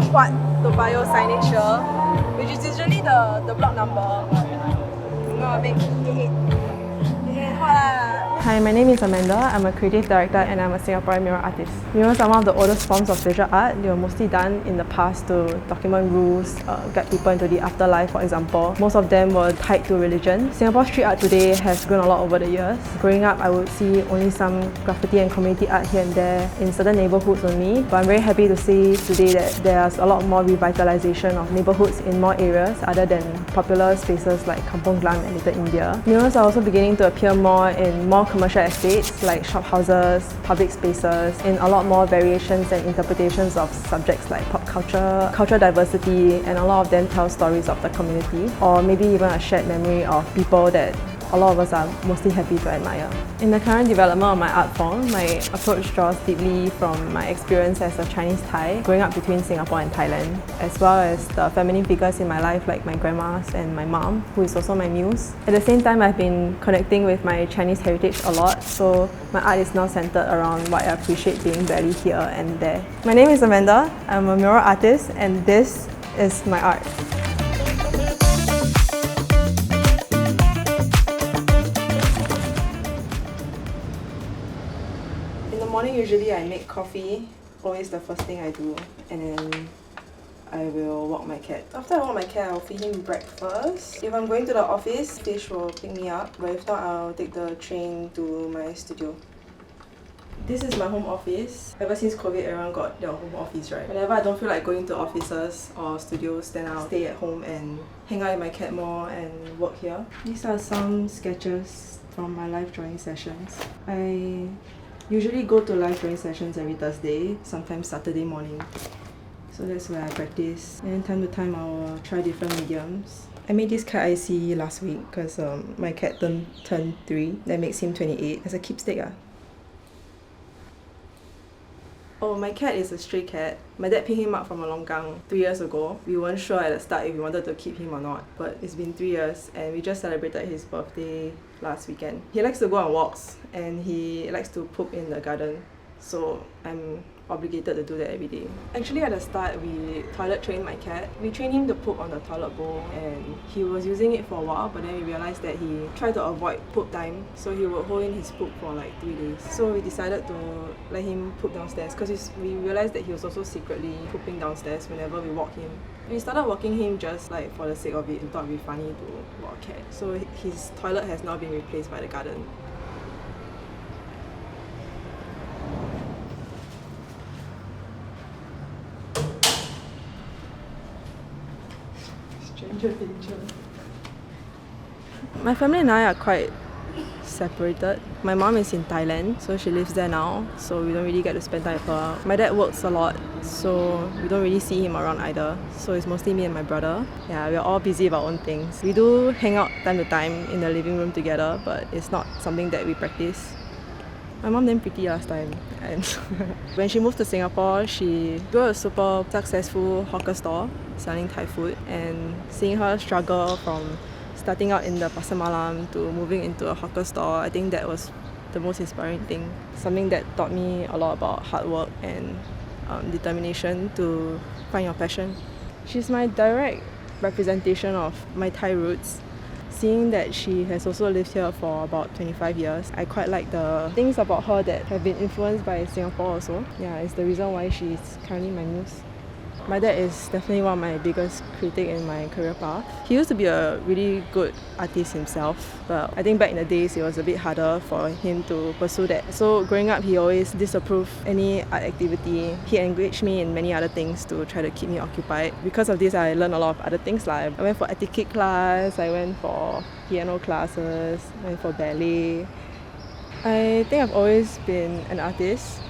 what Toa Payoh signage here, which is usually the block number. I'm gonna make 88. Hi, my name is Amanda. I'm a creative director and I'm a Singaporean mural artist. Murals are one of the oldest forms of visual art. They were mostly done in the past to document rules, guide people into the afterlife, for example. Most of them were tied to religion. Singapore's street art today has grown a lot over the years. Growing up, I would see only some graffiti and community art here and there in certain neighbourhoods only. But I'm very happy to see today that there's a lot more revitalization of neighbourhoods in more areas other than popular spaces like Kampong Glam and Little India. Murals are also beginning to appear more in more commercial estates like shophouses, public spaces, in a lot more variations and interpretations of subjects like pop culture, cultural diversity, and a lot of them tell stories of the community, or maybe even a shared memory of people that a lot of us are mostly happy to admire. In the current development of my art form, my approach draws deeply from my experience as a Chinese Thai, growing up between Singapore and Thailand, as well as the feminine figures in my life like my grandmas and my mom, who is also my muse. At the same time, I've been connecting with my Chinese heritage a lot, so my art is now centered around what I appreciate being barely here and there. My name is Amanda, I'm a mural artist, and this is my art. Usually I make coffee, always the first thing I do, and then I will walk my cat. After I walk my cat, I'll feed him breakfast. If I'm going to the office, Tish will pick me up, but if not, I'll take the train to my studio. This is my home office. Ever since COVID, everyone got their home office, right? Whenever I don't feel like going to offices or studios, then I'll stay at home and hang out with my cat more and work here. These are some sketches from my live drawing sessions. I usually go to live drawing sessions every Thursday, sometimes Saturday morning. So that's where I practice. And time to time I'll try different mediums. I made this cat IC last week because my cat turned 3. That makes him 28 as a keepsake. Oh, my cat is a stray cat. My dad picked him up from a longkang 3 years ago. We weren't sure at the start if we wanted to keep him or not, but it's been 3 years and we just celebrated his birthday last weekend. He likes to go on walks and he likes to poop in the garden, so I'm obligated to do that every day. Actually, at the start, we toilet trained my cat. We trained him to poop on the toilet bowl and he was using it for a while, but then we realized that he tried to avoid poop time, so he would hold in his poop for like 3 days. So we decided to let him poop downstairs because we realized that he was also secretly pooping downstairs whenever we walk him. We started walking him just like for the sake of it. We thought it would be funny to walk a cat. So his toilet has now been replaced by the garden. My family and I are quite separated. My mom is in Thailand, so she lives there now, so we don't really get to spend time with her. My dad works a lot, so we don't really see him around either. So it's mostly me and my brother. Yeah, we're all busy with our own things. We do hang out time to time in the living room together, but it's not something that we practice. My mom named Pretty last time, and when she moved to Singapore, she built a super successful hawker store selling Thai food, and seeing her struggle from starting out in the Pasar Malam to moving into a hawker store, I think that was the most inspiring thing. Something that taught me a lot about hard work and determination to find your passion. She's my direct representation of my Thai roots. Seeing that she has also lived here for about 25 years, I quite like the things about her that have been influenced by Singapore also. Yeah, it's the reason why she's currently my muse. My dad is definitely one of my biggest critics in my career path. He used to be a really good artist himself, but I think back in the days it was a bit harder for him to pursue that. So growing up, he always disapproved any art activity. He engaged me in many other things to try to keep me occupied. Because of this, I learned a lot of other things. Like I went for etiquette class, I went for piano classes, I went for ballet. I think I've always been an artist.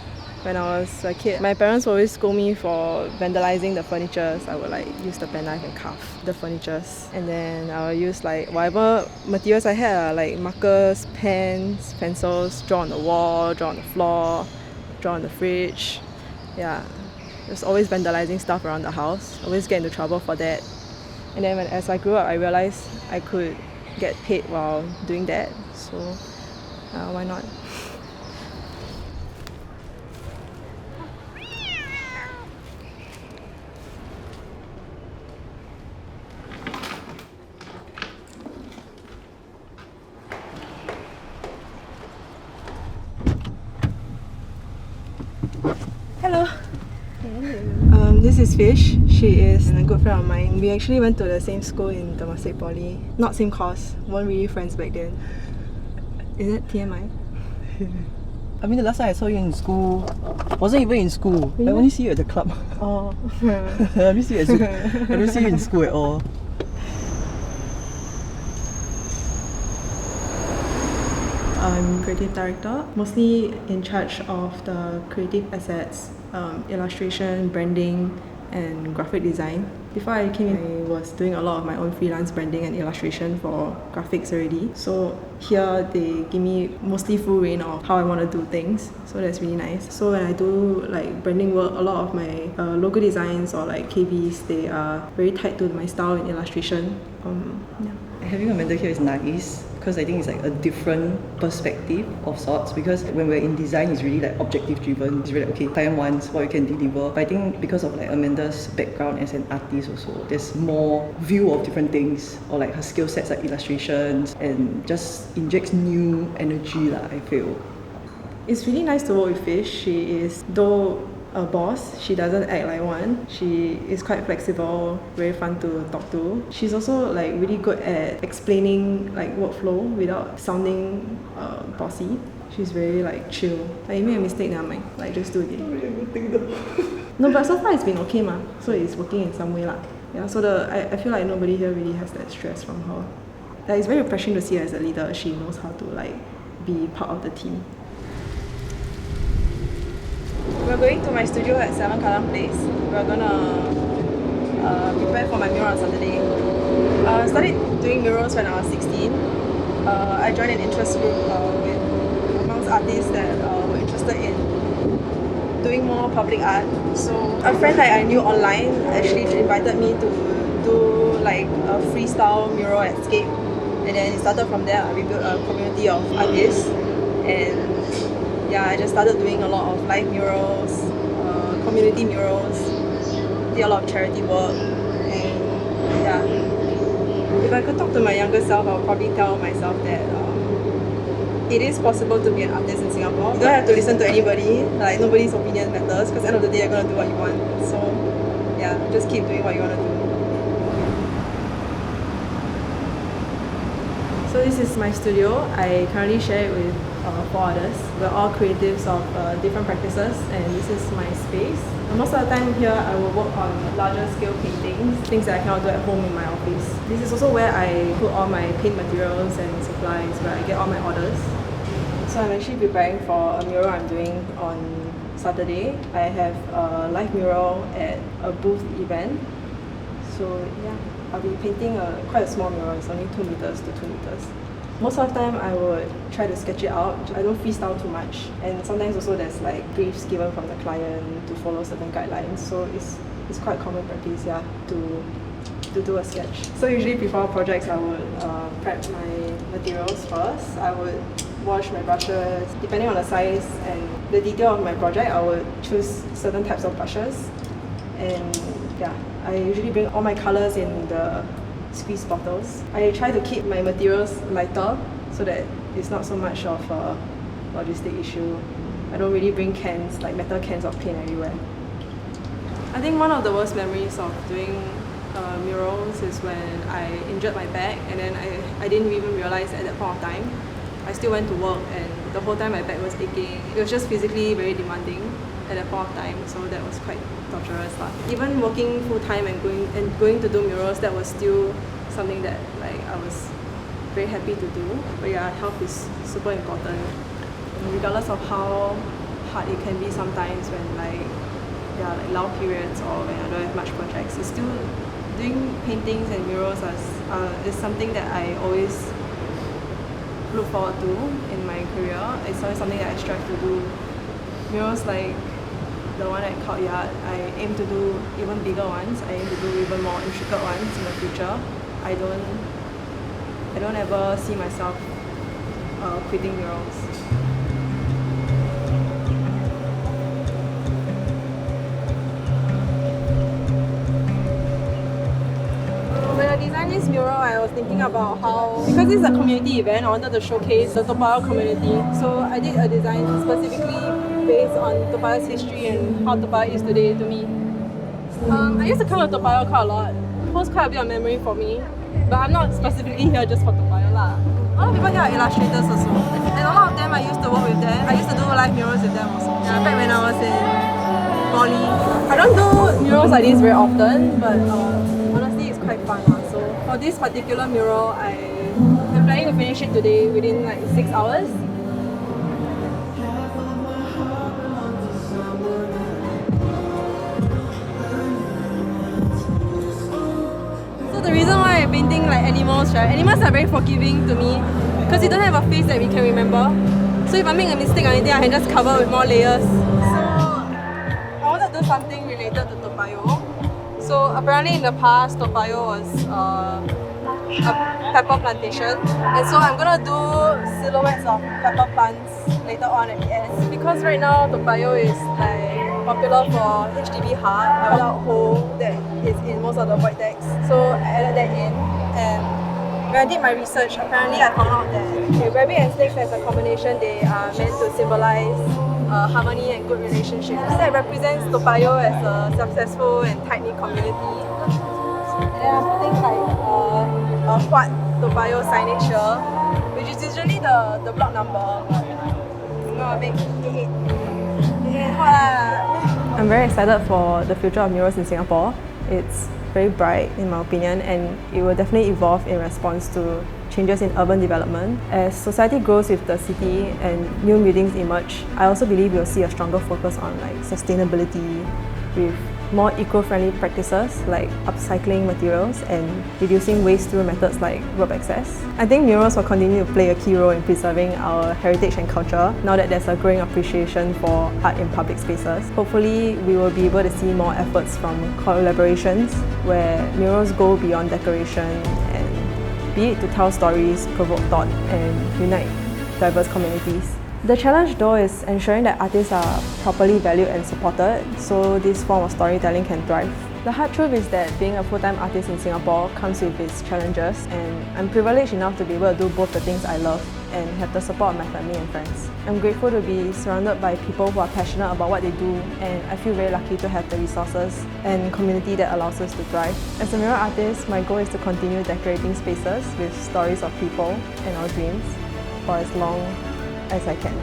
When I was a kid, my parents always scold me for vandalizing the furniture. I would use the penknife and carve the furniture. And then I would use whatever materials I had, like markers, pens, pencils, draw on the wall, draw on the floor, draw on the fridge. Yeah, just always vandalizing stuff around the house. Always get into trouble for that. And then as I grew up, I realized I could get paid while doing that. So why not? Hello. This is Fish. She is a good friend of mine. We actually went to the same school in Temasek Poly. Not same course, weren't really friends back then. Is it TMI? I mean, the last time I saw you in school, wasn't even in school. I only see you at the club. Oh. I don't see you at school. I don't see you in school at all. I'm creative director, mostly in charge of the creative assets, illustration, branding, and graphic design. Before I came in, I was doing a lot of my own freelance branding and illustration for graphics already. So here they give me mostly full reign of how I want to do things. So that's really nice. So when I do like branding work, a lot of my logo designs or like KVs, they are very tied to my style in illustration. Yeah. Having Amanda here is nice because I think it's like a different perspective of sorts, because when we're in design it's really like objective driven. It's really like, okay, client wants what we can deliver. But I think because of like Amanda's background as an artist also, there's more view of different things, or like her skill sets like illustrations, and just injects new energy lah, I feel. It's really nice to work with Fish. She is, though a boss, she doesn't act like one. She is quite flexible, very fun to talk to. She's also like really good at explaining like workflow without sounding bossy. She's very like chill. Like you make a mistake, never mind. Like just do it again. No, but so far it's been okay ma. So it's working in some way lah. Yeah. So I feel like nobody here really has that stress from her. Like it's very refreshing to see her as a leader. She knows how to like be part of the team. We're going to my studio at 7 Kallang Place. We're gonna prepare for my mural on Saturday. I started doing murals when I was 16. I joined an interest group with amongst artists that were interested in doing more public art. So a friend that I knew online actually invited me to do like a freestyle mural at Escape. And then it started from there. We built a community of artists, and yeah, I just started doing a lot of live murals, community murals, did a lot of charity work, and yeah. If I could talk to my younger self, I would probably tell myself that it is possible to be an artist in Singapore. You don't have to listen to anybody, like nobody's opinion matters, because at the end of the day you're going to do what you want. So yeah, just keep doing what you want to do. So this is my studio. I currently share it with 4 others. We're all creatives of different practices, and this is my space. And most of the time here I will work on larger scale paintings, things that I cannot do at home in my office. This is also where I put all my paint materials and supplies, where I get all my orders. So I'm actually preparing for a mural I'm doing on Saturday. I have a live mural at a booth event. So yeah, I'll be painting quite a small mural. It's only 2 meters to 2 meters. Most of the time I would try to sketch it out. I don't freestyle too much, and sometimes also there's like briefs given from the client to follow certain guidelines, so it's quite common practice, yeah, to do a sketch. So usually before projects I would prep my materials first. I would wash my brushes. Depending on the size and the detail of my project, I would choose certain types of brushes, and yeah, I usually bring all my colors in the squeeze bottles. I try to keep my materials lighter so that it's not so much of a logistic issue. I don't really bring cans, like metal cans of paint everywhere. I think one of the worst memories of doing murals is when I injured my back, and then I didn't even realize at that point of time. I still went to work, and the whole time my back was aching. It was just physically very demanding at that point of time, so that was quite torturous lah. Even working full time and going to do murals, that was still something that like I was very happy to do. But yeah, health is super important. And regardless of how hard it can be sometimes when like lull periods or when I don't have much projects, it's still doing paintings and murals is something that I always look forward to in my career. It's always something that I strive to do. Murals like the one at Khair, I aim to do even bigger ones. I aim to do even more intricate ones in the future. I don't ever see myself quitting murals. When I designed this mural, I was thinking about how, because this is a community event, I wanted to showcase the Topao community. So I did a design specifically based on Toa Payoh's history and how Toa Payoh is today to me. I used to come to Toa Payoh quite a lot. It holds quite a bit of memory for me. But I'm not specifically here just for Toa Payoh lah. A lot of people here are illustrators also. And a lot of them I used to work with them. I used to do live murals with them also. Yeah, back when I was in poly. I don't do murals like this very often, but honestly it's quite fun. So for this particular mural, I'm planning to finish it today within like 6 hours. So the reason why I'm painting like animals, right? Animals are very forgiving to me because you don't have a face that we can remember. So if I make a mistake or anything, I can just cover with more layers. So I wanted to do something related to Toa Payoh. So apparently in the past, Toa Payoh was a pepper plantation, and so I'm gonna do silhouettes of pepper plants later on at the end. Because right now Toa Payoh is like popular for HDB hard, a without hole that is in most of the void decks. So I added that in, and when I did my research, apparently I found out that rabbit and snakes as a combination, they are meant to symbolize harmony and good relationships. That represents Toa Payoh as a successful and tight-knit community. And then I'm putting like a Huat Toa Payoh signage here, which is usually the block number. I'm gonna make it 8 Huat. I'm very excited for the future of murals in Singapore. It's very bright in my opinion, and it will definitely evolve in response to changes in urban development. As society grows with the city and new buildings emerge, I also believe we'll see a stronger focus on like sustainability with more eco-friendly practices like upcycling materials and reducing waste through methods like rope access. I think murals will continue to play a key role in preserving our heritage and culture now that there's a growing appreciation for art in public spaces. Hopefully, we will be able to see more efforts from collaborations where murals go beyond decoration and be it to tell stories, provoke thought, and unite diverse communities. The challenge though is ensuring that artists are properly valued and supported so this form of storytelling can thrive. The hard truth is that being a full-time artist in Singapore comes with its challenges, and I'm privileged enough to be able to do both the things I love and have the support of my family and friends. I'm grateful to be surrounded by people who are passionate about what they do, and I feel very lucky to have the resources and community that allows us to thrive. As a mural artist, my goal is to continue decorating spaces with stories of people and our dreams for as long as I can.